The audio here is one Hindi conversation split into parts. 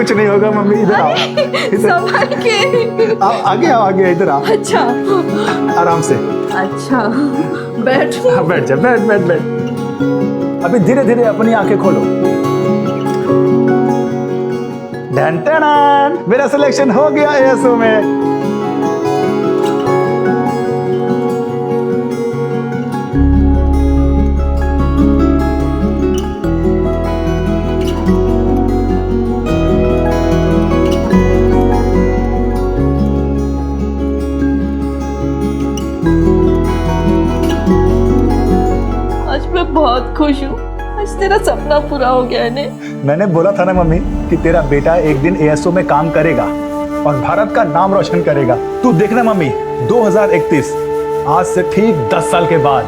कुछ नहीं होगा मम्मी, इधर आओ। संभाल के। आओ, आगे आओ, आगे इधर आओ। अच्छा आराम से। अच्छा बैठ। हाँ, बैठ जा, बैठ बैठ बैठ। अभी धीरे धीरे अपनी आंखें खोलो। डन टन, मेरा सिलेक्शन हो गया एएसओ में। बहुत खुश हूँ, आज तेरा सपना पूरा हो गया है। मैंने बोला था ना मम्मी कि तेरा बेटा एक दिन एएसओ में काम करेगा और भारत का नाम रोशन करेगा। तू देखना मम्मी, 2031 आज से ठीक 10 साल के बाद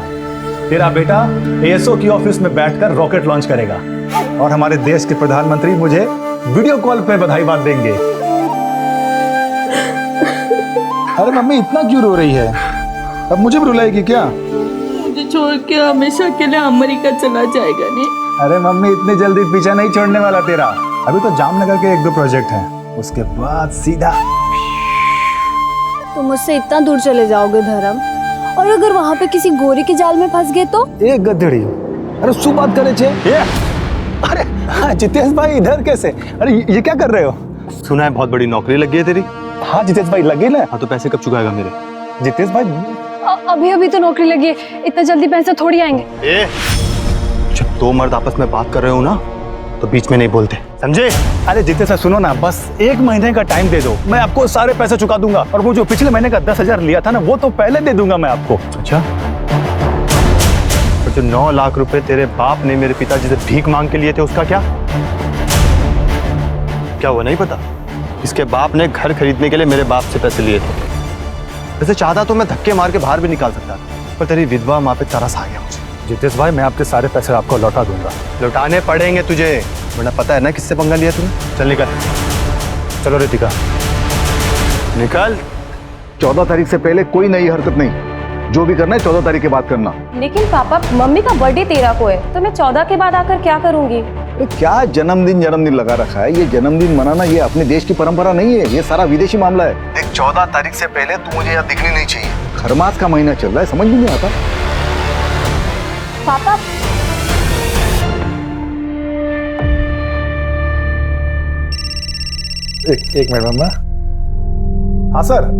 तेरा बेटा एएसओ की ऑफिस में बैठकर रॉकेट लॉन्च करेगा और हमारे देश के प्रधानमंत्री मुझे वीडियो कॉल पे बधाई बात देंगे। अरे मम्मी इतना क्यों रो रही है? अब मुझे भी रुलाएगी क्या? छोड़ के हमेशा के लिए अमेरिका चला जाएगा नहीं? अरे मम्मी इतनी जल्दी पीछा नहीं छोड़ने वाला तेरा। अभी तो जामनगर के 1-2 प्रोजेक्ट हैं, उसके बाद सीधा। तुम मुझसे इतना दूर चले जाओगे धर्म, और अगर वहाँ पे किसी गोरी के जाल में फंस गए तो? एक गधड़ी। अरे सु बात करे छे। अरे हाँ, जितेश भाई इधर कैसे? अरे ये क्या कर रहे हो? सुना है बहुत बड़ी नौकरी लगी है तेरी। हाँ जितेश भाई लगी ना। हाँ तो पैसे कब चुकाएगा मेरे? जितेश भाई अभी अभी तो नौकरी लगी है, इतना जल्दी पैसे थोड़ी आएंगे। जब दो मर्द आपस में बात कर रहे हो ना तो बीच में नहीं बोलते, समझे? अरे जितेश भाई सुनो ना, बस 1 महीने का टाइम दे दो, मैं आपको सारे पैसे चुका दूंगा। और वो जो पिछले महीने का 10,000 लिया था ना, वो तो पहले दे दूंगा मैं आपको। अच्छा, तो जो 9 लाख रुपए तेरे बाप ने मेरे पिताजी से भीख मांग के लिए थे, उसका क्या क्या हुआ? नहीं पता? इसके बाप ने घर खरीदने के लिए मेरे बाप से पैसे लिए थे। वैसे चाहता तो मैं धक्के मार के बाहर भी निकाल सकता, पर तेरी विधवा माँ पे तरस आ गया मुझे। जितेश भाई मैं आपके सारे पैसे आपको लौटा दूंगा। लौटाने पड़ेंगे तुझे, वरना पता है ना किससे पंगा लिया तूने। चल निकल। चलो रितिका निकल। 14 तारीख से पहले कोई नई हरकत नहीं, जो भी करना है 14 तारीख के बाद करना। लेकिन पापा, मम्मी का बर्थडे 13 को है, तो मैं 14 के बाद आकर क्या करूंगी? क्या जन्मदिन लगा रखा है? ये जन्मदिन मनाना ये अपने देश की परंपरा नहीं है, ये सारा विदेशी मामला है। देख 14 तारीख से पहले तू मुझे यहाँ दिखनी नहीं चाहिए। खरमास का महीना चल रहा है, समझ में नहीं आता। पापा एक मिनट मम्मा। हाँ सर।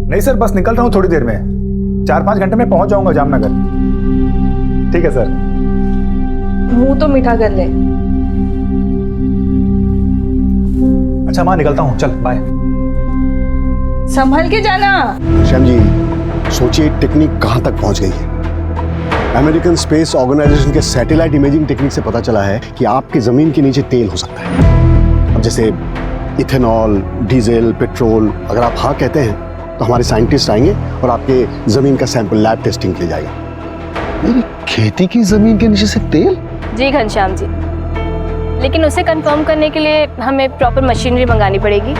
नहीं सर, बस निकल रहा हूँ थोड़ी देर में, 4-5 घंटे में पहुंच जाऊंगा जामनगर। ठीक है सर। मुंह तो मीठा कर ले। अच्छा माँ निकलता हूँ, चल बाय। संभल के जाना। श्याम जी, सोचिए टेक्निक कहां तक पहुंच गई है। अमेरिकन स्पेस ऑर्गेनाइजेशन के सैटेलाइट इमेजिंग टेक्निक से पता चला है कि आपकी जमीन के नीचे तेल हो सकता है। अब जैसे इथेनॉल, डीजल, पेट्रोल। अगर आप हाँ कहते हैं तो हमारे साइंटिस्ट आएंगे और आपके जमीन का सैंपल लैब टेस्टिंग के लिए जाएगा। मेरी खेती की जमीन के नीचे से तेल? जी घनश्याम जी, लेकिन उसे कंफर्म करने के लिए हमें प्रॉपर मशीनरी मंगानी पड़ेगी।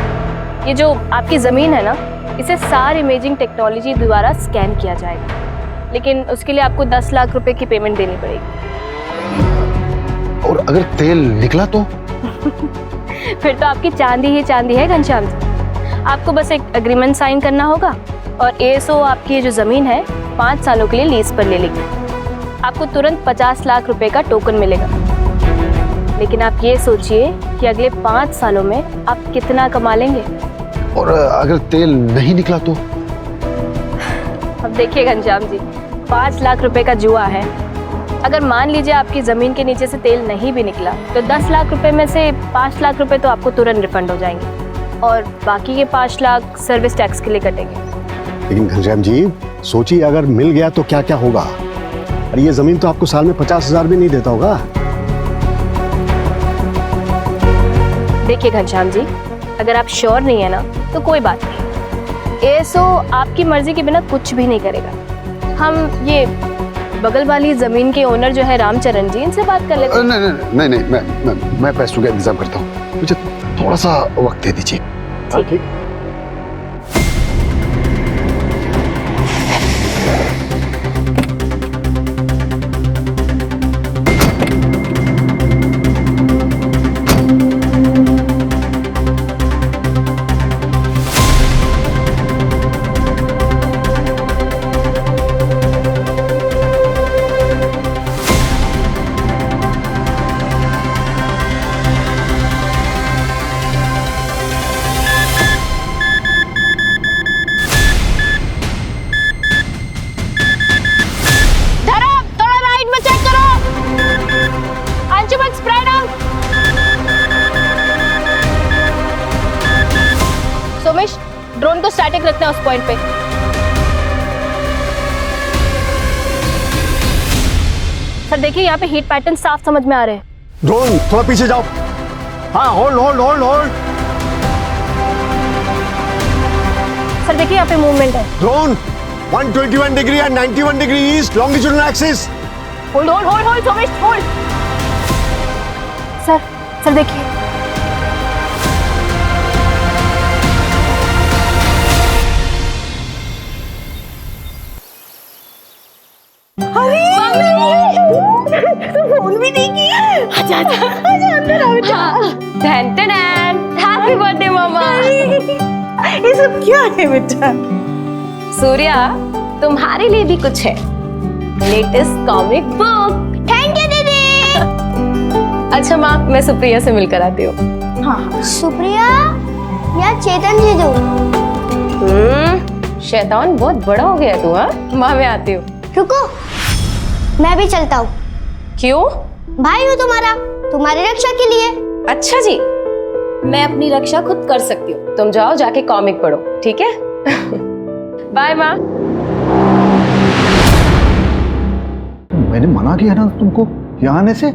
ये जो आपकी ज़मीन है ना, इसे सार इमेजिंग टेक्नोलॉजी द्वारा स्कैन किया जाएगा, लेकिन उसके लिए आपको 10 लाख रुपए की पेमेंट देनी पड़ेगी। और अगर तेल निकला तो? फिर तो आपकी चांदी ही चांदी है घनश्याम जी। आपको बस एक एग्रीमेंट साइन करना होगा और एएसओ आपकी ये जो ज़मीन है 5 सालों के लिए लीज पर ले लेगी। आपको तुरंत 50 लाख रुपए का टोकन मिलेगा। लेकिन आप ये सोचिए कि अगले 5 सालों में आप कितना कमा लेंगे। और अगर तेल नहीं निकला तो? अब देखिए घनश्याम जी, 5 लाख रुपए का जुआ है। अगर मान लीजिए आपकी ज़मीन के नीचे से तेल नहीं भी निकला, तो 10 लाख रुपए में से 5 लाख रुपए तो आपको तुरंत रिफंड हो जाएंगे और बाकी के 5 लाख सर्विस टैक्स के लिए कटेंगे। लेकिन घनश्याम जी सोचिए, अगर मिल गया तो क्या क्या होगा? अरे ये जमीन तो आपको साल में 50,000 भी नहीं देता होगा। देखिए घनश्याम जी, अगर आप श्योर नहीं है ना तो कोई बात नहीं, एएसओ आपकी मर्जी के बिना कुछ भी नहीं करेगा। हम ये बगल वाली जमीन के ओनर जो है रामचरण जी, इनसे बात कर लेते हैं। नहीं, मैं पैसों का इंतजाम करता हूँ, मुझे थोड़ा सा वक्त दे दीजिए। ठीक। सोमेश, ड्रोन को स्टैटिक रखना है उस पॉइंट पे। सर देखिए यहाँ पे हीट पैटर्न साफ समझ में आ रहे हैं। ड्रोन थोड़ा पीछे जाओ। हाँ, hold hold hold hold. Sir देखिए यहाँ पे मूवमेंट है। Drone 121 degree and 91 degree east longitudinal axis. Hold hold hold hold Somesh, hold. Sir देखिए। फोन भी नहीं किया। आजा अंदर आओ बेटा। हैप्पी बर्थडे मामा। ये सब क्या है बेटा? सूर्या, तुम्हारे लिए भी कुछ है। Latest comic book. Thank you दीदी। अच्छा माँ, मैं सुप्रिया से मिलकर आती हूँ। हाँ सुप्रिया या चेतन जी दो। शैतान बहुत बड़ा हो गया तू। हाँ माँ, मैं आती हूँ। रुको, मैं भी चलता हूँ। क्यों? भाई हूँ तुम्हारी रक्षा के लिए। अच्छा जी, मैं अपनी रक्षा खुद कर सकती हूँ। तुम जाओ जाके कॉमिक पढ़ो, ठीक है? बाय माँ। मैंने मना किया ना तुमको यहाँ आने से।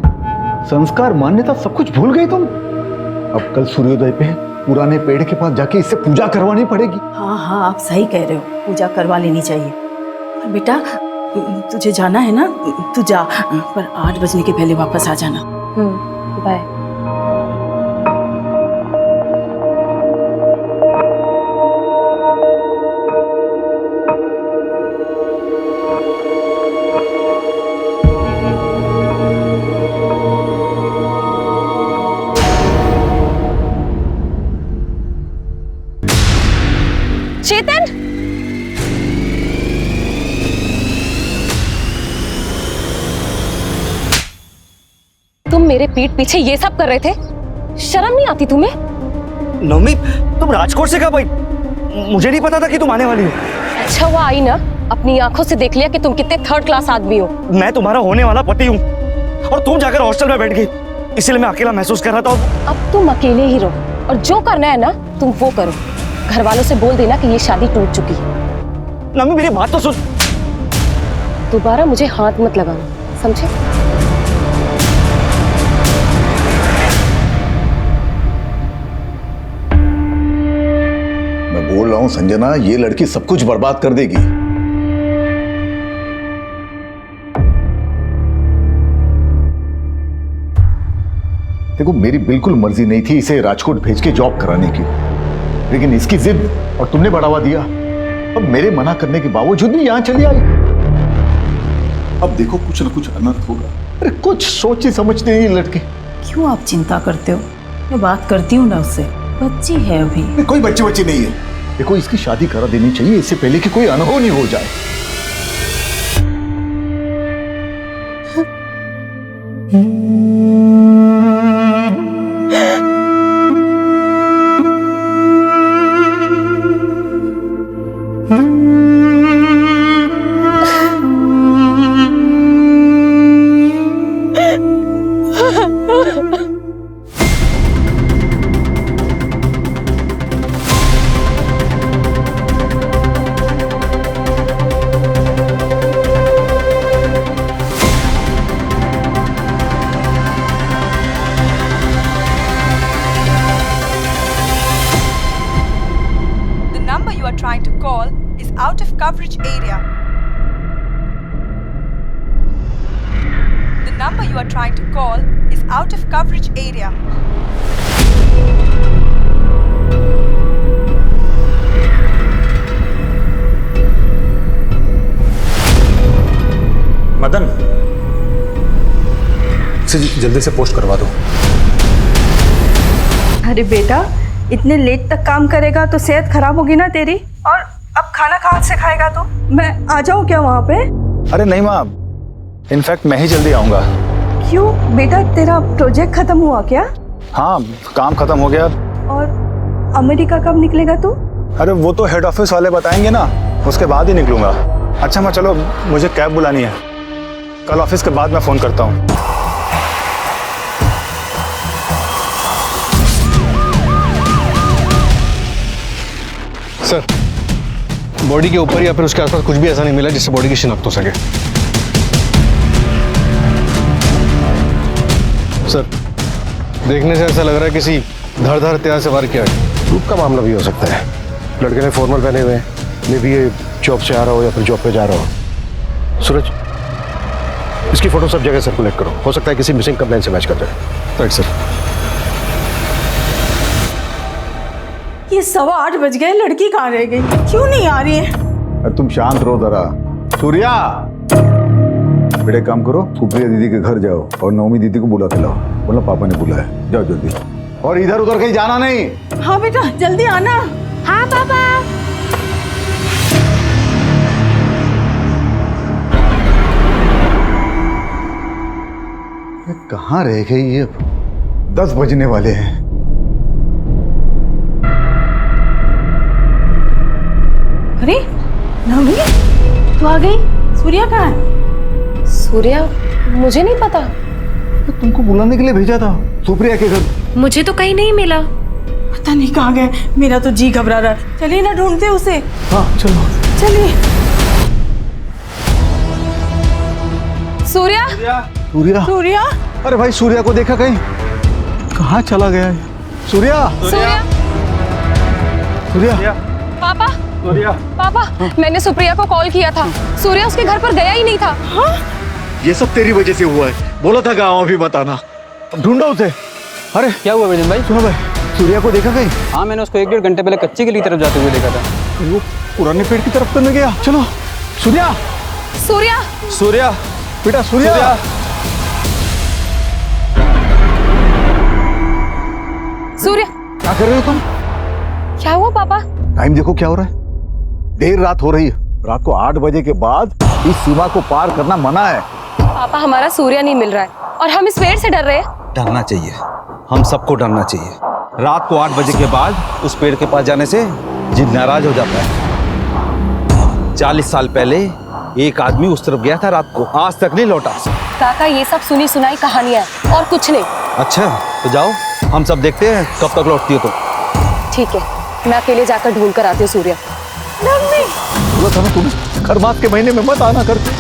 संस्कार, मान्यता सब कुछ भूल गई तुम। अब कल सूर्योदय पे पुराने पेड़ के पास जाके इससे पूजा करवानी पड़ेगी। हाँ, आप सही कह रहे हो, पूजा करवा लेनी चाहिए। और बेटा तुझे जाना है ना, तू जा, पर 8 बजने के पहले वापस आ जाना। बाय। चेतन, तुम मेरे पीठ पीछे ये सब कर रहे थे? शर्म नहीं आती तुम्हें? नवमी, तुम राजकोट से कब आई? मुझे नहीं पता था कि तुम आने वाली हो। अच्छा हुआ आई ना, अपनी आंखों से देख लिया कि तुम कितने थर्ड क्लास आदमी हो। मैं तुम्हारा होने वाला पति हूँ और तुम जाकर हॉस्टल में बैठ गई, इसलिए मैं अकेला महसूस कर रहा था। अब तुम अकेले ही रहो और जो करना है ना तुम वो करो। घर वालों से बोल देना कि ये शादी टूट चुकी है। नवमी, मेरी बात तो सुन। दोबारा मुझे हाथ मत लगाना, समझे? मैं बोल रहा हूँ संजना, ये लड़की सब कुछ बर्बाद कर देगी। देखो, मेरी बिल्कुल मर्जी नहीं थी इसे राजकोट भेज के जॉब कराने की, लेकिन इसकी जिद और तुमने बढ़ावा दिया। अब मेरे मना करने के बावजूद भी यहां चली आई। अब देखो, कुछ ना कुछ अनर्थ होगा। अरे कुछ सोची समझती नहीं लड़की। क्यों आप चिंता करते हो? मैं बात करती हूँ ना उससे, बच्ची है अभी। कोई बच्ची नहीं है। देखो, इसकी शादी करा देनी चाहिए इससे पहले कि कोई अनहोनी हो जाए। Trying to call is out of coverage area. The number you are trying to call is out of coverage area. Madan, इसे जल्दी से पोस्ट करवा दो। अरे बेटा, इतने लेट तक काम करेगा तो सेहत खराब होगी ना तेरी। और अब खाना कहाँ से खाएगा तू? मैं आ जाऊँ क्या वहाँ पे? अरे नहीं माँ, इनफैक्ट मैं ही जल्दी आऊँगा। क्यों बेटा, तेरा प्रोजेक्ट खत्म हुआ क्या? हाँ, काम खत्म हो गया। और अमेरिका कब निकलेगा तू? अरे वो तो हेड ऑफिस वाले बताएंगे ना, उसके बाद ही निकलूंगा। अच्छा माँ, चलो मुझे कैब बुलानी है, कल ऑफिस के बाद मैं फ़ोन करता हूँ। सर, बॉडी के ऊपर या फिर उसके आसपास कुछ भी ऐसा नहीं मिला जिससे बॉडी की शिनाख्त हो सके। सर, देखने से ऐसा लग रहा है किसी धारदार हथियार से वार किया है। ग्रुप का मामला भी हो सकता है। लड़के ने फॉर्मल पहने हुए हैं, मे भी ये जॉब से आ रहा हो या फिर जॉब पे जा रहा हो। सूरज, इसकी फोटो सब जगह सर्कुलेट करो, हो सकता है किसी मिसिंग कंप्लेन से मैच कर जाए। Right sir. ये 8:15 बज गए, लड़की कहाँ रह गई? क्यों नहीं आ रही है? अरे तुम शांत रहो जरा। सूर्या, बेटे काम करो, सुप्रिया दीदी के घर जाओ और नवमी दीदी को बुला के लाओ। बोला पापा ने बुलाया, जाओ जल्दी। और इधर उधर कहीं जाना नहीं। हाँ बेटा, जल्दी आना। हाँ पापा। कहाँ रह गई ये? 10 बजने वाले हैं। अरे नवमी, तू आ गई? सूर्या कहाँ है? सूर्या, मुझे नहीं पता। तो तुमको बुलाने के लिए भेजा था सुप्रिया के घर। मुझे तो कहीं नहीं मिला। पता नहीं कहाँ गए, मेरा तो जी घबरा रहा है। चलिए ना ढूंढते उसे। हाँ चलो। चलिए। सूर्या, सूर्या, सूर्या, अरे भाई सूर्या को देखा कहीं? कहाँ चला गया है? सूर्या, सूर्या, सूर्या, पापा, पापा, मैंने सुप्रिया को कॉल किया था। सूर्या उसके घर पर गया ही नहीं था। ये सब तेरी वजह से हुआ है। बोला था गाँव अभी बताना। ढूंढो उसे। अरे क्या हुआ विजन भाई? सुनो भाई, सूर्या को देखा कहीं? हाँ, मैंने उसको 1-1.5 घंटे पहले कच्ची गली की तरफ जाते हुए देखा था। वो पुराने पेड़ की तरफ तो नहीं गया? चलो। सूर्या, सूर्या, सूर्या, बेटा सूर्या, सूर्या, क्या कर रहे हो तुम? क्या हुआ पापा? टाइम देखो क्या हो रहा है। देर रात हो रही है। रात को 8 बजे के बाद इस सीमा को पार करना मना है। पापा, हमारा सूर्या नहीं मिल रहा है और हम इस पेड़ से डर रहे हैं। डरना चाहिए, हम सबको डरना चाहिए। रात को 8 बजे के बाद उस पेड़ के पास जाने से जिद नाराज हो जाता है। 40 साल पहले एक आदमी उस तरफ गया था रात को, आज तक नहीं लौटा। काका, ये सब सुनी सुनाई कहानियां हैं और कुछ नहीं। अच्छा, तो जाओ, हम सब देखते हैं कब तक लौटती हो तुम। ठीक है, मैं अकेले जाकर ढूंढ कर आती हूँ सूर्या। बोला था ना तुम्हें, खरमास के महीने में मत आना करके।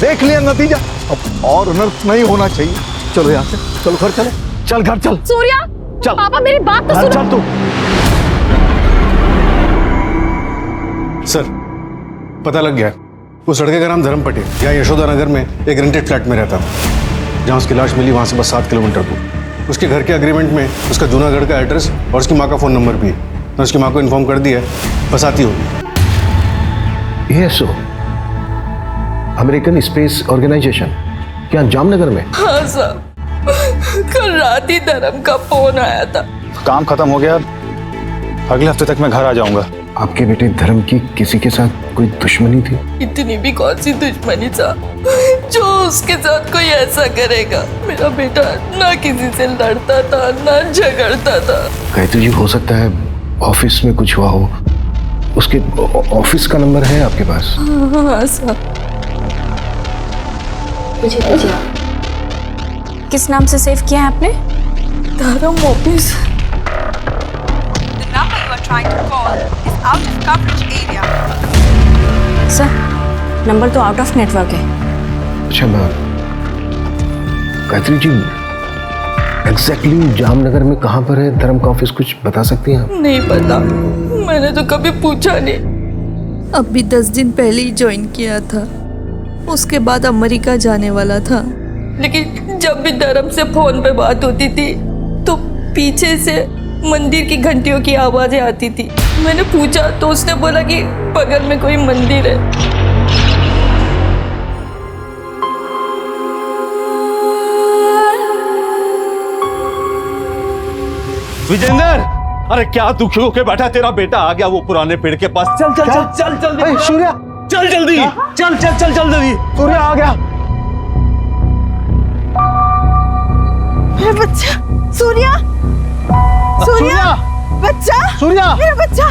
देख लिया नतीजा, अब और अनर्थ नहीं होना चाहिए। चलो यहाँ से, चलो घर चले। चल घर चल। सूर्या, चल। पापा मेरी बात तो घर सुनो। चल तू। सर, पता लग गया। उस लड़के का नाम धर्मपटी, यहाँ यशोदा नगर में एक रेंटेड फ्लैट में रहता है। जहाँ उसकी लाश मिली वहाँ से बस 7 किलोमीटर दूर। उसके घर के अग्रीमेंट में उसका जूनागढ़ का एड्रेस और उसकी माँ का फ़ोन नंबर भी है। मैं उसकी माँ को इन्फॉर्म कर दिया है, बस आती होगी। ESO, अमेरिकन स्पेस ऑर्गेनाइजेशन, क्या जामनगर में? हाँ साहब, कल रात ही धर्म का फोन आया था। काम खत्म हो गया, अगले हफ्ते तक मैं घर आ जाऊंगा। आपके बेटे धर्म की किसी के साथ कोई दुश्मनी थी? इतनी भी कौन सी दुश्मनी साहब, जो उसके साथ कोई ऐसा करेगा। मेरा बेटा ना किसी से लड़ता था ना झगड़ता था। कहते जी, हो सकता है ऑफिस में कुछ हुआ हो। उसके ऑफिस का नंबर है आपके पास? हाँ साहब। मुझे दीजिए। किस नाम से सेव किया है आपने? धर्म office. The number you are trying to call is out of coverage area. Sir, number तो आउट ऑफ नेटवर्क है। अच्छा, मैं गायत्री जी, एग्जैक्टली जामनगर में कहाँ पर है धर्म का ऑफिस, कुछ बता सकती हैं आप? नहीं पता, मैंने तो कभी पूछा नहीं। अभी 10 दिन पहले ही ज्वाइन किया था, उसके बाद अमेरिका जाने वाला था। लेकिन जब भी धर्म से फोन पे बात होती थी तो पीछे से मंदिर की घंटियों की आवाजें आती थी। मैंने पूछा तो उसने बोला कि बगल में कोई मंदिर है। विजेंद्र, अरे क्या दुखी होके बैठा? तेरा बेटा आ गया वो पुराने पेड़ के पास। चल चल चल चल जल्दी। सूर्या, चल जल्दी, चल चल चल चल जल्दी। सूर्या आ गया। मेरा बच्चा सूर्या, सूर्या, बच्चा, सूर्या, मेरा बच्चा,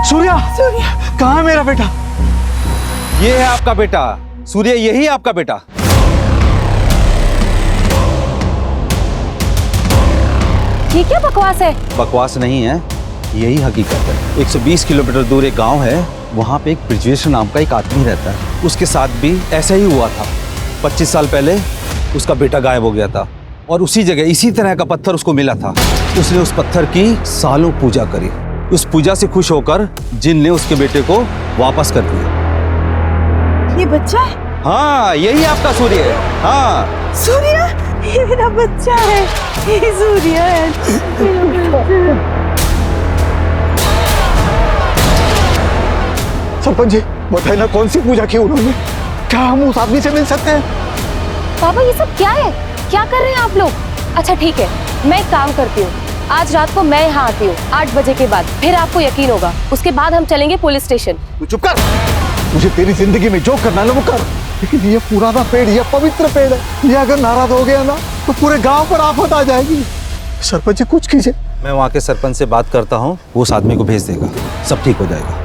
सूर्या, सूर्या। कहाँ है मेरा बेटा? ये है आपका बेटा सूर्य, यही आपका बेटा। ये क्या बकवास है? बकवास नहीं है, यही हकीकत है। 120 किलोमीटर दूर एक गांव है, वहाँ पे एक ब्रिजेश नाम का एक आदमी रहता है। उसके साथ भी ऐसा ही हुआ था। 25 साल पहले उसका बेटा गायब हो गया था और उसी जगह इसी तरह का पत्थर उसको मिला था। उसने उस पत्थर की सालों पूजा करी। उस पूजा से खुश होकर जिन ने उसके बेटे को वापस कर दिया। ये बच्चा है? हाँ, यही आपका सूर्य है। हाँ, सूर्या, ये मेरा बच्चा है। ये सूर्या है। सरपंच जी बताइए ना, कौन सी पूजा की उन्होंने? क्या हम उस आदमी से मिल सकते हैं? पापा ये सब क्या है? क्या कर रहे हैं आप लोग? अच्छा ठीक है, मैं एक काम करती हूँ, आज रात को मैं यहाँ आती हूँ 8 बजे के बाद, फिर आपको यकीन होगा। उसके बाद हम चलेंगे पुलिस स्टेशन। तू चुप कर। मुझे तेरी जिंदगी में जो करना है वो कर, लेकिन ये पुराना पेड़, ये पवित्र पेड़ है, ये अगर नाराज हो गया ना तो पूरे गांव पर आफत आ जाएगी। सरपंच जी कुछ कीजिए। मैं वहाँ के सरपंच से बात करता हूँ, वो उस आदमी को भेज देगा, सब ठीक हो जाएगा।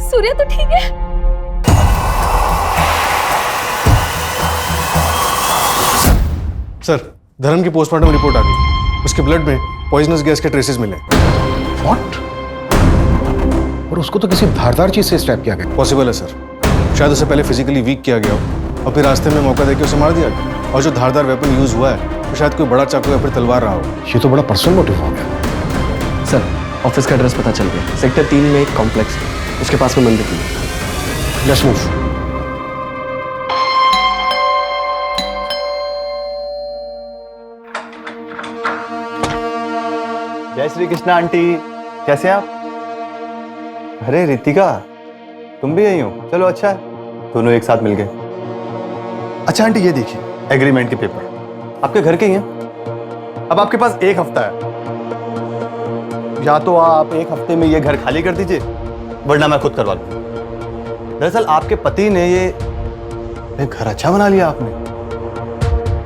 सूर्या तो ठीक है? सर, धर्म की पोस्टमार्टम रिपोर्ट आ गई। उसके ब्लड में पॉइजनस गैस के ट्रेसेस मिले। व्हाट? और उसको तो किसी धारदार चीज से स्टैप किया गया। पॉसिबल है सर, शायद उसे पहले फिजिकली वीक किया गया हो और फिर रास्ते में मौका देकर उसे मार दिया गया। और जो धारदार वेपन यूज हुआ है तो शायद कोई बड़ा चाकू या फिर तलवार रहा हो। ये तो बड़ा पर्सनल मोटिव हो गया। सर, ऑफिस का एड्रेस पता चल गया। सेक्टर 3 में एक कॉम्प्लेक्स है, उसके पास में मंदिर है। Let's move. जय श्री कृष्णा आंटी, कैसे हैं आप? अरे रितिका, तुम भी यही हो? चलो अच्छा है, दोनों एक साथ मिल गए। अच्छा आंटी ये देखिए, एग्रीमेंट के पेपर आपके घर के ही हैं। अब आपके पास एक हफ्ता है, या तो आप एक हफ्ते में ये घर खाली कर दीजिए, वरना मैं खुद करवा लूँ। दरअसल आपके पति ने ये घर अच्छा बना लिया आपने।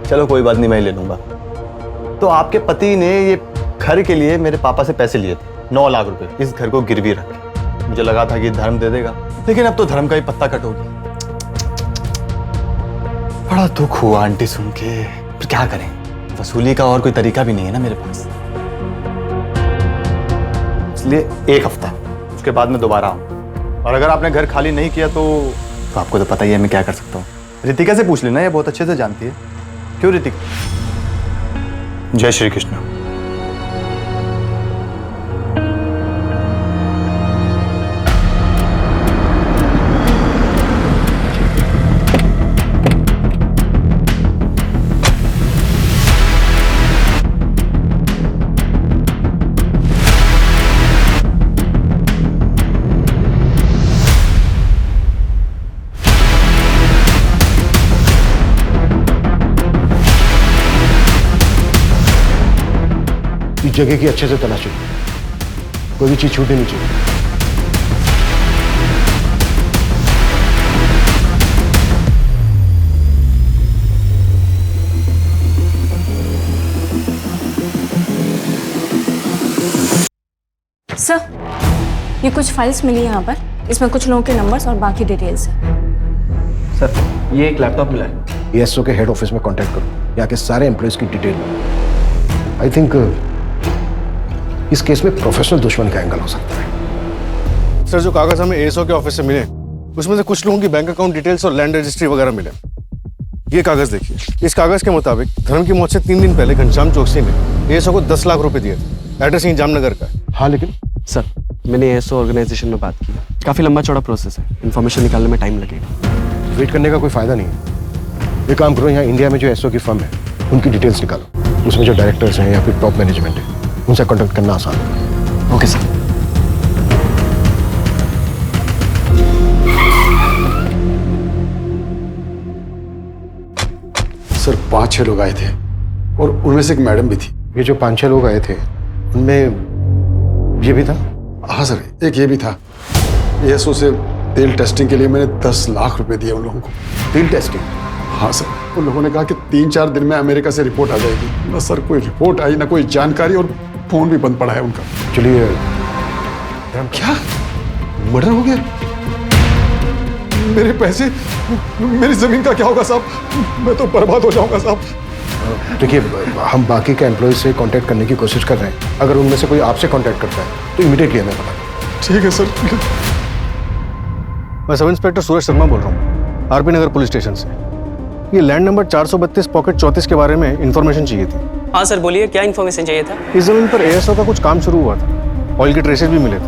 चलो कोई बात नहीं, मैं ले लूंगा। तो आपके पति ने ये घर के लिए मेरे पापा से पैसे लिए थे, 9 लाख रुपए, इस घर को गिरवी रख के। मुझे लगा था कि धर्म दे देगा, लेकिन अब तो धर्म का ही पत्ता कट हो गया। बड़ा दुख हुआ आंटी सुन के, पर क्या करें, वसूली का और कोई तरीका भी नहीं है ना मेरे पास। इसलिए एक हफ्ता, उसके बाद मैं दोबारा आऊँ। और अगर आपने घर खाली नहीं किया तो आपको तो पता ही है मैं क्या कर सकता हूँ। रितिका से पूछ लेना, ये बहुत अच्छे से जानती है। क्यों रितिका? जय श्री कृष्ण। इस जगह की अच्छे से तलाशी, कोई भी चीज छूटनी नहीं चाहिए। ये कुछ फाइल्स मिली यहाँ पर, इसमें कुछ लोगों के नंबर्स और बाकी डिटेल्स हैं। सर ये एक लैपटॉप मिला है। एएसओ के हेड ऑफिस में कांटेक्ट करो, यहाँ के सारे एम्प्लॉयज की डिटेल। आई थिंक इस केस में प्रोफेशनल दुश्मन का एंगल हो सकता है। सर जो कागज हमें एएसओ के ऑफिस से मिले, उसमें से कुछ लोगों की बैंक अकाउंट डिटेल्स और लैंड रजिस्ट्री वगैरह मिले। ये कागज देखिए, इस कागज के मुताबिक धर्म की मौत से 3 दिन पहले घनश्याम चौकसी ने एएसओ को 10 लाख रुपए दिए थे। एड्रेस यहीं जामनगर का है। हाँ लेकिन सर मैंने एएसओ ऑर्गेनाइजेशन में बात की, काफ़ी लंबा चौड़ा प्रोसेस है, इन्फॉर्मेशन निकालने में टाइम लगेगा। वेट करने का कोई फायदा नहीं है। एक काम करो, यहाँ इंडिया में जो एएसओ की फर्म है उनकी डिटेल्स निकालो, उसमें जो डायरेक्टर्स हैं या फिर टॉप मैनेजमेंट है उनसे कॉन्टेक्ट करना आसान है। Okay sir. सर 5-6 लोग आए थे और उनमें से एक मैडम भी थी। ये जो 5-6 लोग आए थे उनमें ये भी था? हाँ सर, एक ये भी था। एएसओ से तेल टेस्टिंग के लिए मैंने 10 लाख रुपए दिए उन लोगों को। तेल टेस्टिंग? हाँ सर, उन लोगों ने कहा कि 3-4 दिन में अमेरिका से रिपोर्ट आ जाएगी। ना सर कोई रिपोर्ट आई, ना कोई जानकारी, और फोन भी बंद पड़ा है उनका। चलिए। क्या मर्डर हो गया? मेरे पैसे, मेरी जमीन का क्या होगा साहब? मैं तो बर्बाद हो जाऊंगा साहब। देखिए हम बाकी के एम्प्लॉय से कांटेक्ट करने की कोशिश कर रहे हैं, अगर उनमें से कोई आपसे कांटेक्ट करता है तो इमीडिएटली हमें बता। ठीक है सर। मैं सब इंस्पेक्टर सूरज शर्मा बोल रहा हूँ, आरपी नगर पुलिस स्टेशन से। ये लैंड नंबर 432 पॉकेट 34 के बारे में इंफॉर्मेशन चाहिए थी। हाँ सर बोलिए, क्या इन्फॉर्मेशन चाहिए था? इस जमीन पर एएसओ का कुछ काम शुरू हुआ था, ऑयल के ट्रेसेस भी मिले थे।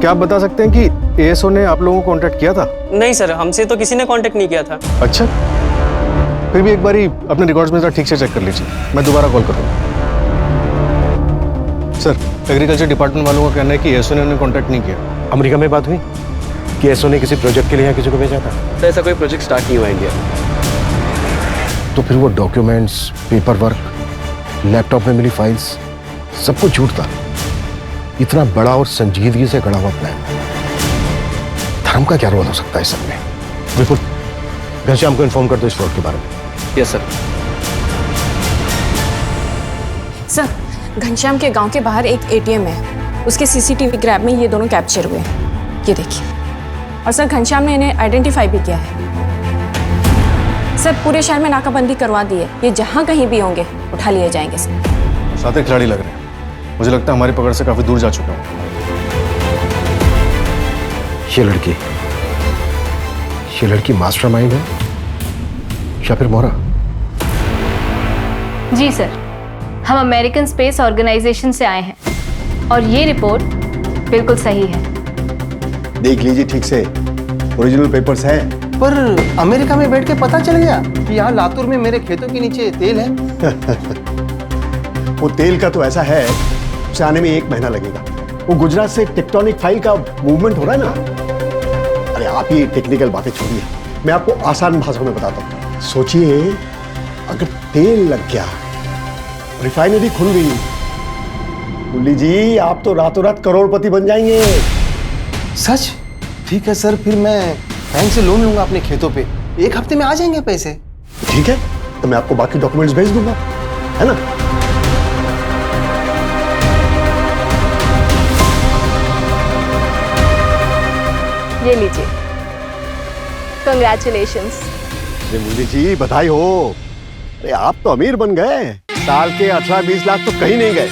क्या आप बता सकते हैं कि एएसओ ने आप लोगों को कांटेक्ट किया था? नहीं सर, हमसे तो किसी ने कांटेक्ट नहीं किया था। अच्छा, फिर भी एक बारी अपने रिकॉर्ड्स में जरा ठीक से चेक कर लीजिए, मैं दोबारा कॉल करूँगा। सर एग्रीकल्चर डिपार्टमेंट वालों का कहना है कि एएसओ ने उन्हें कांटेक्ट नहीं किया। अमेरिका में बात हुई कि एएसओ ने किसी प्रोजेक्ट के लिए यहाँ किसी को भेजा था? तो ऐसा कोई प्रोजेक्ट स्टार्ट नहीं हुआ इंडिया में। तो फिर वो डॉक्यूमेंट्स, पेपर वर्क, लैपटॉप में मिली फाइल्स, सब कुछ झूठ था। इतना बड़ा और संजीदगी से गढ़ा हुआ प्लान, धर्म का क्या रोल हो सकता है इस सब में? बिल्कुल, घनश्याम को इन्फॉर्म कर दो इस फ्रॉड के बारे में। Yes sir. सर घनश्याम के गांव के बाहर एक एटीएम है, उसके सीसीटीवी ग्रैब में ये दोनों कैप्चर हुए हैं, ये देखिए। और सर घनश्याम ने इन्हें आइडेंटिफाई भी किया है। सर पूरे शहर में नाकाबंदी करवा दी है, ये जहां कहीं भी होंगे उठा लिए जाएंगे सर। साथ खिलाड़ी लग रहे हैं, मुझे लगता है हमारी पकड़ से काफी दूर जा चुका हूँ। ये लड़की मास्टरमाइंड है या फिर मोहरा? जी सर, हम अमेरिकन स्पेस ऑर्गेनाइजेशन से आए हैं और ये रिपोर्ट बिल्कुल सही है। देख लीजिए ठीक से, ओरिजिनल पेपर्स हैं। पर अमेरिका में बैठ के पता चल गया कि यहाँ लातूर में मेरे खेतों के नीचे तेल है। वो तेल का तो ऐसा है, उसे आने में 1 महीना लगेगा। वो गुजरात से टेक्टोनिक फाइल का मूवमेंट हो रहा है ना। अरे आप ये टेक्निकल बातें छोड़िए, मैं आपको आसान भाषा में बताता हूँ। सोचिए अगर तेल लग गया, रिफाइनरी खुल गई, मुरली जी आप तो रातों रात करोड़पति बन जाएंगे। सच? ठीक है सर, फिर मैं बैंक से लोन लूंगा अपने खेतों पे, 1 हफ्ते में आ जाएंगे पैसे। ठीक है, तो मैं आपको बाकी डॉक्यूमेंट्स भेज दूंगा, है ना? ये लीजिए, कंग्रेचुलेशंस। अरे मुरली जी बधाई हो। अरे आप तो अमीर बन गए, साल के 18-20 लाख तो कहीं नहीं गए।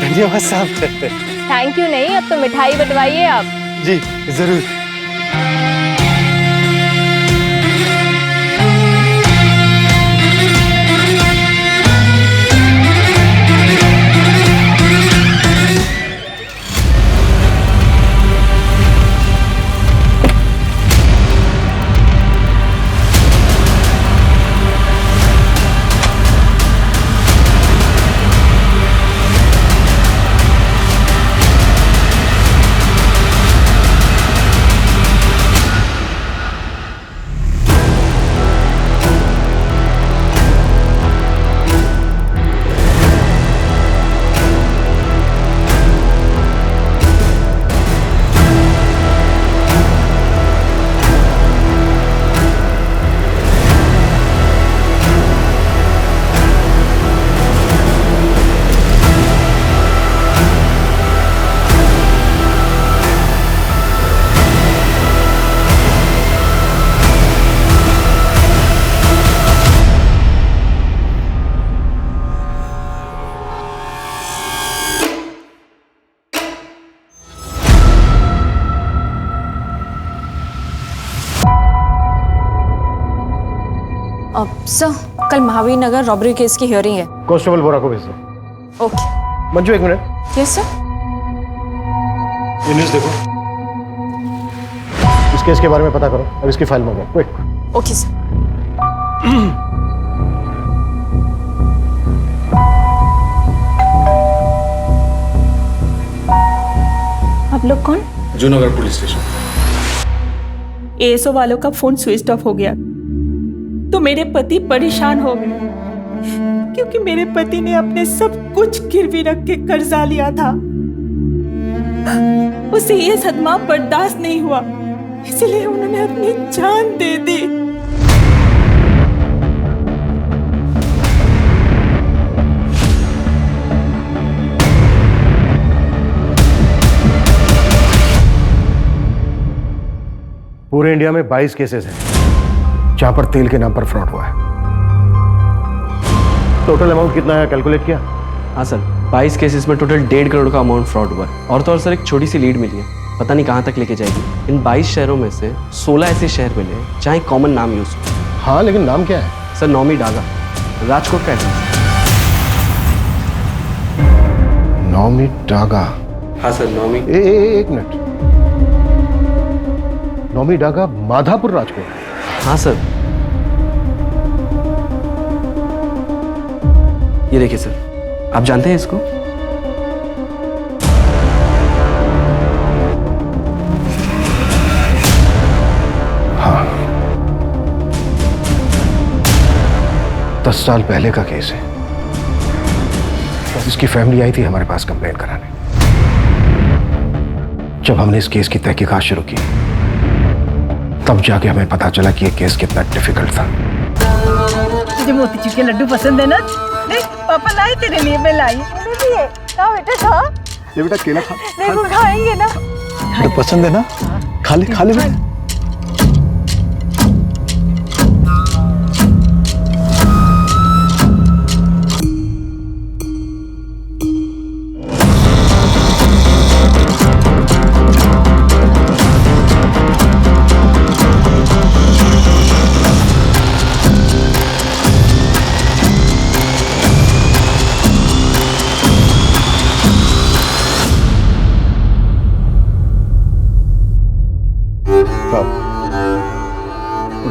धन्यवाद साहब। थैंक यू नहीं, अब तो मिठाई बंटवाइए आप। जी जरूर। अब सर कल महावीर नगर रॉबरी केस की हियरिंग है। कांस्टेबल बोरा को भेज दो। ओके। मंजू एक मिनट। Yes sir. ये न्यूज़ देखो, इस केस के बारे में पता करो और इसकी फाइल मंगाओ क्विक। Okay sir. आप लोग कौन? जूनगर पुलिस स्टेशन। एएसओ वालों का फोन स्विच ऑफ हो गया तो मेरे पति परेशान हो गए क्योंकि मेरे पति ने अपने सब कुछ गिरवी रख के कर्जा लिया था। उसे ये सदमा बर्दाश्त नहीं हुआ, इसलिए उन्होंने अपनी जान दे दी। पूरे इंडिया में 22 केसेस हैं जहां पर तेल के नाम पर फ्रॉड हुआ है। टोटल अमाउंट कितना है कैलकुलेट किया? हाँ सर, 22 केसेस में टोटल 1.5 करोड़ का अमाउंट फ्रॉड हुआ है। और तो और सर एक छोटी सी लीड मिली है, पता नहीं कहाँ तक लेके जाएगी। इन 22 शहरों में से 16 ऐसे शहर मिले हैं जहाँ एक कॉमन नाम यूज हो। हाँ, लेकिन नाम क्या है? सर नौमी डागा, राजकोट का एड्रेस। नौमी डागा? हाँ सर, नौमी। एक मिनट, नौमी डागा माधापुर राजकोट? हाँ सर। ये देखिए सर, आप जानते हैं इसको? हाँ, 10 साल पहले का केस है। इसकी फैमिली आई थी हमारे पास कंप्लेंट कराने। जब हमने इस केस की तहकीकात शुरू की तब जाके हमें पता चला कि ये केस कितना डिफिकल्ट था। तुझे मोतीचूर के लड्डू पसंद है ना? देख पापा लाए तेरे लिए, मैं लाई। भी है खा बेटा, खा। ये बेटा केला खा। देखो खाएंगे ना। तो पसंद है ना? खा ले बेटा।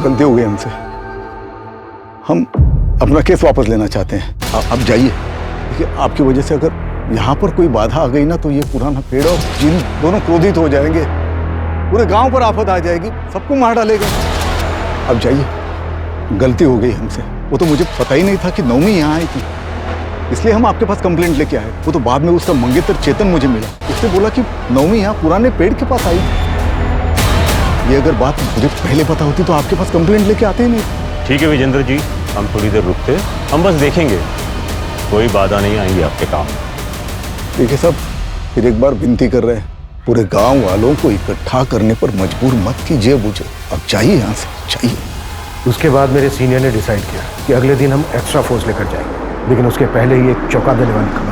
गलती हो गई हमसे, हम अपना केस वापस लेना चाहते हैं। आप जाइए। देखिए, आपकी वजह से अगर यहाँ पर कोई बाधा आ गई ना तो ये पुराना पेड़ और जिन दोनों क्रोधित हो जाएंगे, पूरे गांव पर आफत आ जाएगी, सबको मार डालेगा। अब जाइए, गलती हो गई हमसे। वो तो मुझे पता ही नहीं था कि नौमी यहाँ आई थी, इसलिए हम आपके पास कंप्लेंट लेके आए। वो तो बाद में उसका मंगेतर चेतन मुझे मिला, उसने बोला कि नौमी यहाँ पुराने पेड़ के पास आई। ये अगर बात मुझे पहले पता होती तो आपके पास कंप्लेंट लेके आते ही नहीं। ठीक है विजेंद्र जी, हम थोड़ी देर रुकते, हम बस देखेंगे, कोई बाधा नहीं आएंगी आपके काम। ठीक है साहब, फिर एक बार विनती कर रहे हैं, पूरे गांव वालों को इकट्ठा करने पर मजबूर मत कीजिए मुझे। अब चाहिए यहाँ से, चाहिए। उसके बाद मेरे सीनियर ने डिसाइड किया कि अगले दिन हम एक्स्ट्रा फोर्स लेकर जाएंगे, लेकिन उसके पहले ही एक चौंका देने वाली खबर।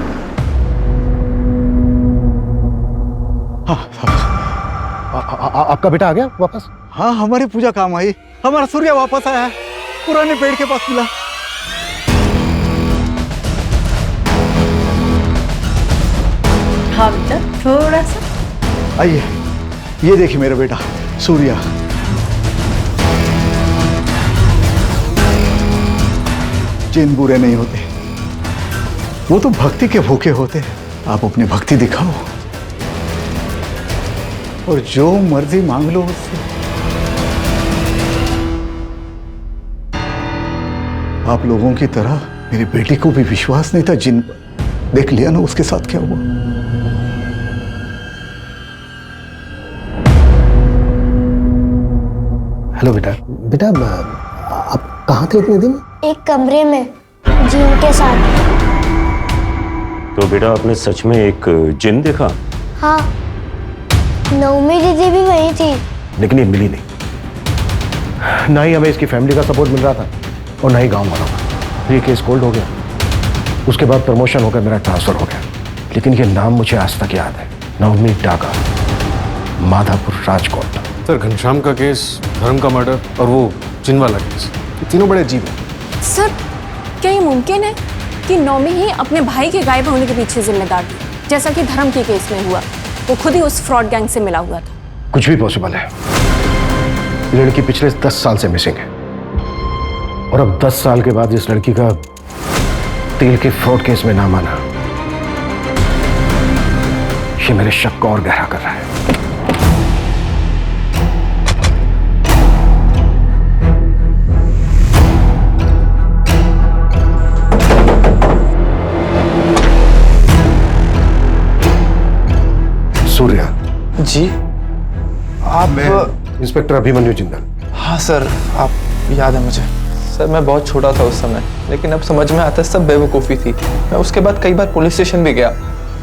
आपका बेटा आ गया वापस? हाँ, हमारी पूजा काम आई, हमारा सूर्य वापस आया है, पुराने पेड़ के पास मिला। हाँ बेटा, थोड़ा सा। आइए, ये देखिए मेरा बेटा सूर्या। जिन बुरे नहीं होते, वो तो भक्ति के भूखे होते हैं। आप अपनी भक्ति दिखाओ और जो मर्जी मांग लो उससे। आप लोगों की तरह मेरी बेटी को भी विश्वास नहीं था जिन पर। देख लिया ना उसके साथ क्या हुआ। हेलो बेटा। बेटा, आप कहाँ थे इतने दिन? एक कमरे में जिन के साथ। तो बेटा, आपने सच में एक जिन देखा? हाँ, नौमी दीदी भी वही थी, लेकिन ये मिली नहीं। ना ही हमें इसकी फैमिली का सपोर्ट मिल रहा था और ना ही गांव वालों का। ये केस कोल्ड हो गया, उसके बाद प्रमोशन होकर मेरा ट्रांसफर हो गया। लेकिन ये नाम मुझे आज तक याद है, नौमी डागा, माधापुर, राजकोट। सर, घनश्याम का केस, धर्म का मर्डर और वो जिन वाला केस, ये तीनों बड़े अजीब है। सर क्या ये मुमकिन है कि नौमी ही अपने भाई के गायब होने के पीछे जिम्मेदार थी, जैसा कि धर्म के केस में हुआ? वो खुद ही उस फ्रॉड गैंग से मिला हुआ था। कुछ भी पॉसिबल है। ये लड़की पिछले 10 साल से मिसिंग है और अब 10 साल के बाद इस लड़की का तेल के फ्रॉड केस में नाम आना, ये मेरे शक को और गहरा कर रहा है। सूर्या जी, आप? इंस्पेक्टर अभिमन्यु जिंदल। हाँ सर, आप याद है मुझे। सर मैं बहुत छोटा था उस समय, लेकिन अब समझ में आता है सब बेवकूफ़ी थी। मैं उसके बाद कई बार पुलिस स्टेशन भी गया,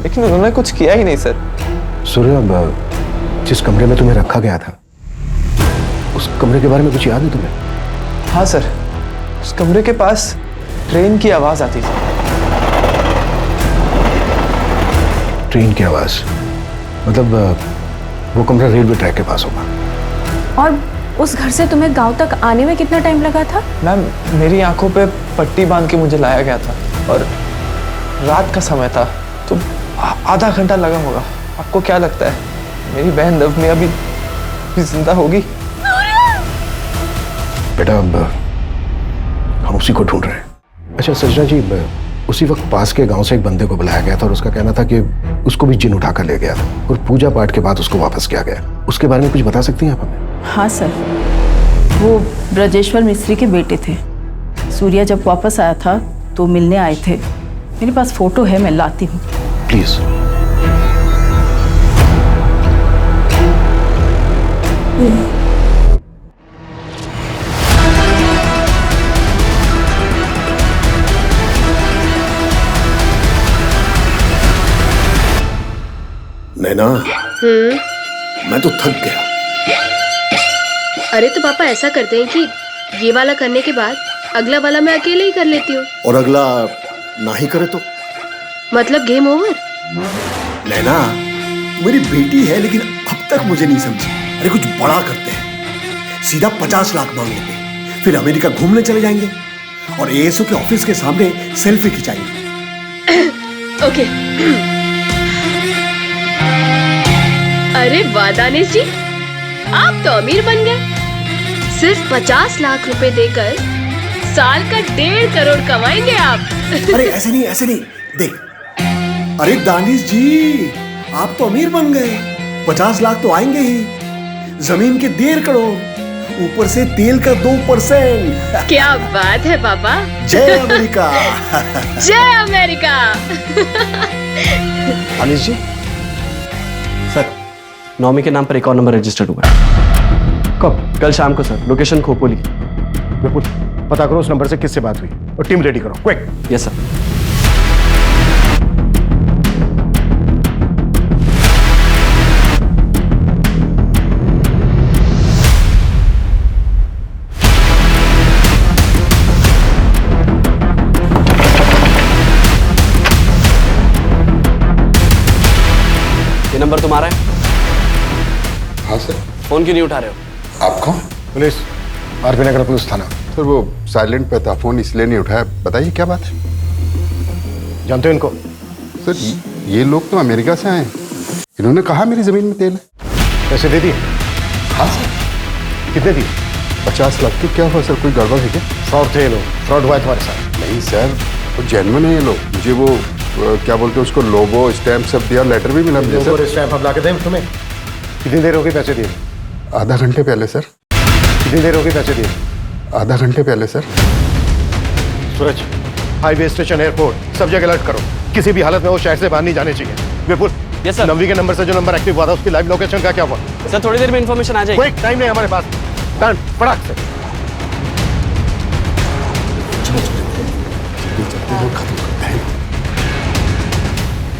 लेकिन उन्होंने कुछ किया ही नहीं सर। सूर्या, जिस कमरे में तुम्हें रखा गया था, उस कमरे के बारे में कुछ याद है तुम्हें? हाँ सर, उस कमरे के पास ट्रेन की आवाज़ आती थी। ट्रेन की आवाज़? मतलब वो कमरा रेलवे ट्रैक के पास होगा। और उस घर से तुम्हें गांव तक आने में कितना टाइम लगा था? मैम, मेरी आंखों पे पट्टी बांध के मुझे लाया गया था और रात का समय था, तो आधा घंटा लगा होगा। आपको क्या लगता है मेरी बहन नवमी अभी जिंदा होगी? बेटा, अब हम उसी को ढूंढ रहे हैं। अच्छा सजना जी, उसी वक्त पास के गांव से एक बंदे को बुलाया गया था और उसका कहना था कि उसको भी जिन उठाकर ले गया था और पूजा पाठ के बाद उसको वापस किया गया। उसके बारे में कुछ बता सकती हैं आप हमें? हाँ सर, वो ब्रजेश्वर मिस्त्री के बेटे थे। सूर्या जब वापस आया था तो मिलने आए थे। मेरे पास फोटो है, मैं लाती हूँ। प्लीज। नैना, मैं तो थक गया। अरे तो पापा ऐसा करते हैं कि ये वाला करने के बाद अगला वाला मैं अकेले ही कर लेती हूँ। और अगला ना ही करे तो? मतलब गेम ओवर। नैना, मेरी बेटी है लेकिन अब तक मुझे नहीं समझी। अरे कुछ बड़ा करते हैं, सीधा 50 लाख मांग लेते हैं, फिर अमेरिका घूमने चले जाएंगे और एएसओ के ऑफिस के सामने सेल्फी खिंचाएंगे। ओके। अरे वाह दानिश जी, आप तो अमीर बन गए। सिर्फ 50 लाख रुपए देकर साल का 1.5 करोड़ कमाएंगे आप। अरे ऐसे नहीं, ऐसे नहीं, देख। अरे दानिश जी, आप तो अमीर बन गए, 50 लाख तो आएंगे ही, जमीन के 1.5 करोड़, ऊपर से तेल का 2%। क्या बात है पापा। जय अमेरिका। जय अमेरिका। अनिश जी। सर, नौमी के नाम पर एक और नंबर रजिस्टर्ड हुआ है। कब? कल शाम को सर, लोकेशन खोपोली। विपुल, पता करो उस नंबर से किससे बात हुई और टीम रेडी करो, क्विक। Yes sir. ये नंबर तुम्हारा है? हाँ सर। फोन क्यों नहीं उठा रहे हो? आप कौन? पुलिस, आरपी नगर पुलिस थाना। सर वो साइलेंट पे था, फोन इसलिए नहीं उठाया। बताइए क्या बात है? जानते हो इनको? सर ये लोग तो अमेरिका से आए हैं, इन्होंने कहा मेरी जमीन में तेल है। पैसे दे दिए? हाँ सर। कितने दिए? 50 लाख की। क्या हुआ सर, कोई गड़बड़ है क्या? फ्रॉड थे ये लोग, फ्रॉड हुआ है तुम्हारे साथ। नहीं सर, वो जेन्युइन है ये लोग। मुझे वो क्या बोलते हैं उसको, लोगो स्टैम्प सब दिया, लेटर भी मिला मुझे सर। स्टैम्प अब ला के दें तुम्हें? कितनी देर होगी पैसे दिए? आधा घंटे पहले सर। कितनी देर होगी पैसे दिए? आधा घंटे पहले सर। सूरज, हाईवे स्टेशन, एयरपोर्ट, सब जगह अलर्ट करो। किसी भी हालत में वो शहर से बाहर नहीं जाने चाहिए। विपुल, यस सर। नवी के नंबर से जो नंबर एक्टिव हुआ था उसकी लाइव लोकेशन का क्या हुआ? सर थोड़ी देर में इन्फॉर्मेशन आ जाएगी। कोई टाइम नहीं हमारे पास। डन, फटाक से।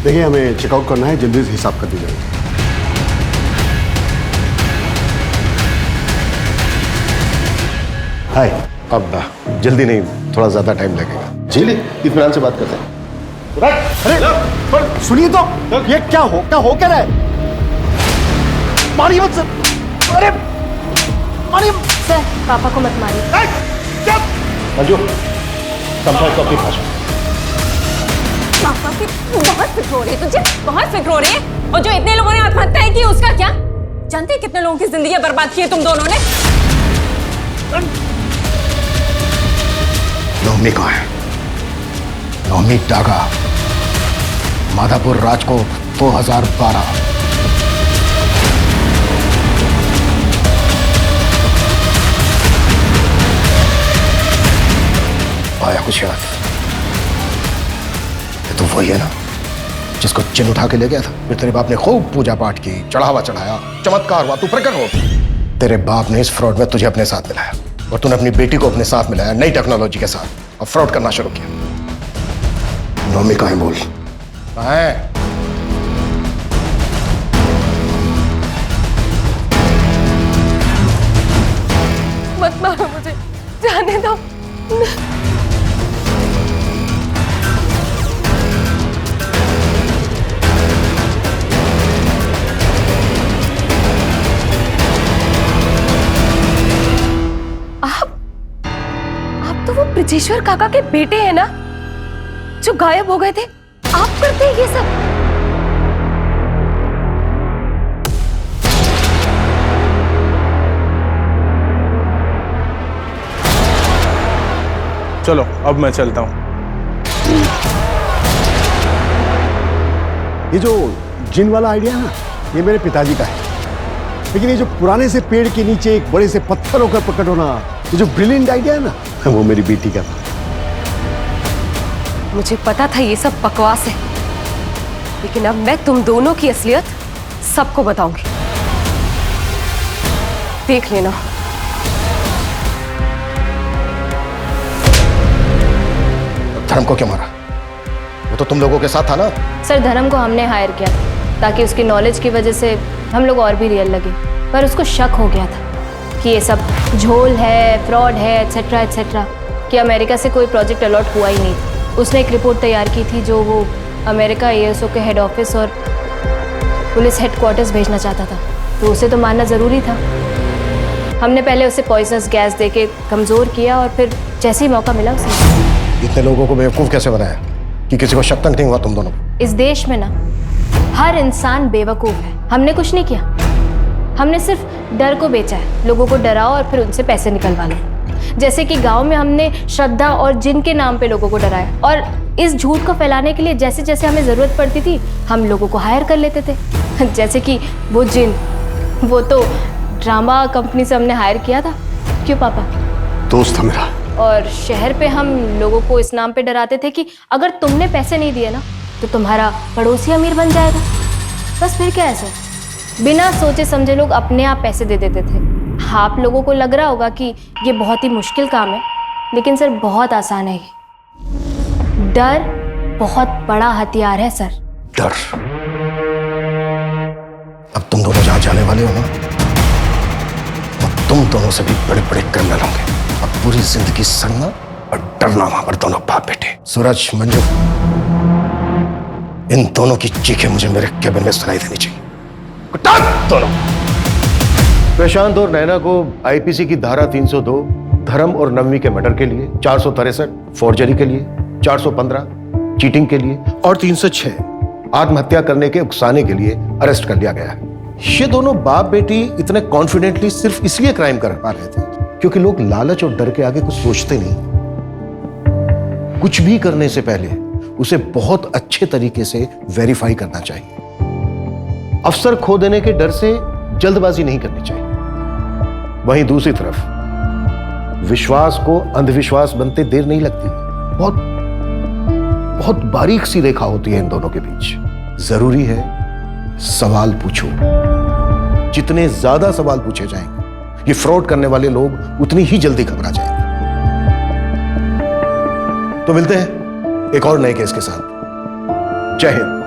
देखिए, हमें चेकआउट करना है, जल्दी से हिसाब कर दीजिएगा। हाय, अब जल्दी नहीं, थोड़ा ज्यादा टाइम लगेगा। जी, इत्मीनान से बात करते हैं। अरे सुनिए तो, ये क्या हो क्या रहा है? मारिए मत सर। अरे मारिए सर, पापा को मत मारिए। मंजू, कंपेयर तो अपनी भाषा। पापा की बहुत फिक्र हो रही है तुझे, बहुत फिक्र हो रही है। और जो इतने लोगों ने आत्महत्या की उसका क्या? जानते हैं कितने लोगों की जिंदगी बर्बाद की है तुम दोनों ने? नवमी कहाँ है? नवमी डागा, माधापुर, राजकोट, 2012। आया कुछ याद? ये तो वही है ना जिसको चिन्ह उठा के ले गया था। फिर तेरे बाप ने खूब पूजा पाठ की, चढ़ावा चढ़ाया, चमत्कार हुआ, तू प्रकट हो। तेरे बाप ने इस फ्रॉड में तुझे अपने साथ मिलाया और तूने अपनी बेटी को अपने साथ मिलाया नई टेक्नोलॉजी के साथ और फ्रॉड करना शुरू किया। नौमी कहाँ है? बोल कहाँ है? मत मारो मुझे, जाने दो। आप तो वो ब्रजेश्वर काका के बेटे हैं ना, जो गायब हो गए थे? आप करते हैं ये सब? चलो अब मैं चलता हूँ। ये जो जिन वाला आइडिया है ना, ये मेरे पिताजी का है। लेकिन ये जो पुराने से पेड़ के नीचे एक बड़े से पत्थर होकर प्रकट होना, ये जो ब्रिलियंट आइडिया है ना, वो मेरी बेटी का था। मुझे पता था ये सब बकवास है, लेकिन अब मैं तुम दोनों की असलियत सबको बताऊंगी। देख लेना। धर्म को क्यों मारा? वो तो तुम लोगों के साथ था ना? सर, धर्म को हमने हायर किया ताकि उसकी नॉलेज की वजह से हम लोग और भी रियल लगे, पर उसको शक हो गया था कि ये सब झोल है, फ्रॉड है, एटसेट्रा एटसेट्रा, कि अमेरिका से कोई प्रोजेक्ट अलॉट हुआ ही नहीं था। उसने एक रिपोर्ट तैयार की थी जो वो अमेरिका एएसओ के हेड ऑफिस और पुलिस हेडक्वार्टर्स भेजना चाहता था, तो उसे तो मानना ज़रूरी था। हमने पहले उसे पॉइजनस गैस देके कमज़ोर किया और फिर जैसे ही मौका मिला उसे। इतने लोगों को बेवकूफ़ कैसे बनाया कि किसी को शक तक नहीं हुआ तुम दोनों? इस देश में ना हर इंसान बेवकूफ़ है। हमने कुछ नहीं किया, हमने सिर्फ डर को बेचा है। लोगों को डराओ और फिर उनसे पैसे निकलवा लो। जैसे कि गांव में हमने श्रद्धा और जिन के नाम पे लोगों को डराया, और इस झूठ को फैलाने के लिए जैसे जैसे हमें ज़रूरत पड़ती थी हम लोगों को हायर कर लेते थे। जैसे कि वो जिन, वो तो ड्रामा कंपनी से हमने हायर किया था। क्यों पापा? दोस्त था मेरा। और शहर पे हम लोगों को इस नाम पे डराते थे कि अगर तुमने पैसे नहीं दिए ना तो तुम्हारा पड़ोसी अमीर बन जाएगा। बस फिर क्या है सर, बिना सोचे समझे लोग अपने आप पैसे दे देते थे। आप लोगों को लग रहा होगा कि ये बहुत ही मुश्किल काम है, लेकिन सर बहुत आसान है ये। डर बहुत बड़ा हथियार है सर। डर? अब तुम दोनों जहां जाने वाले हो ना, अब तुम दोनों से भी बड़े बड़े क्रिमिनल होंगे। अब पूरी जिंदगी सड़ना और डरना वहां पर दोनों बाप बेटे। सूरज, मंजू, इन दोनों की चीखें मुझे मेरे केबिन में सुनाई देनी चाहिए। दोनों। प्रशांत और नैना को आईपीसी की धारा 302 धर्म और नवमी के मर्डर के लिए, 463 फोर्जरी के लिए, 415 चीटिंग के लिए और 306 आत्महत्या करने के उकसाने के लिए अरेस्ट कर लिया गया है। ये दोनों बाप बेटी इतने कॉन्फिडेंटली सिर्फ इसलिए क्राइम कर पा रहे थे क्योंकि लोग लालच और डर के आगे कुछ सोचते नहीं। कुछ भी करने से पहले उसे बहुत अच्छे तरीके से वेरीफाई करना चाहिए। अफसर खो देने के डर से जल्दबाजी नहीं करनी चाहिए। वहीं दूसरी तरफ विश्वास को अंधविश्वास बनते देर नहीं लगती। बहुत बारीक सी रेखा होती है इन दोनों के बीच। जरूरी है सवाल पूछो। जितने ज्यादा सवाल पूछे जाएंगे ये फ्रॉड करने वाले लोग उतनी ही जल्दी घबरा जाएंगे। तो मिलते हैं एक और नए केस के साथ। जय हिंद।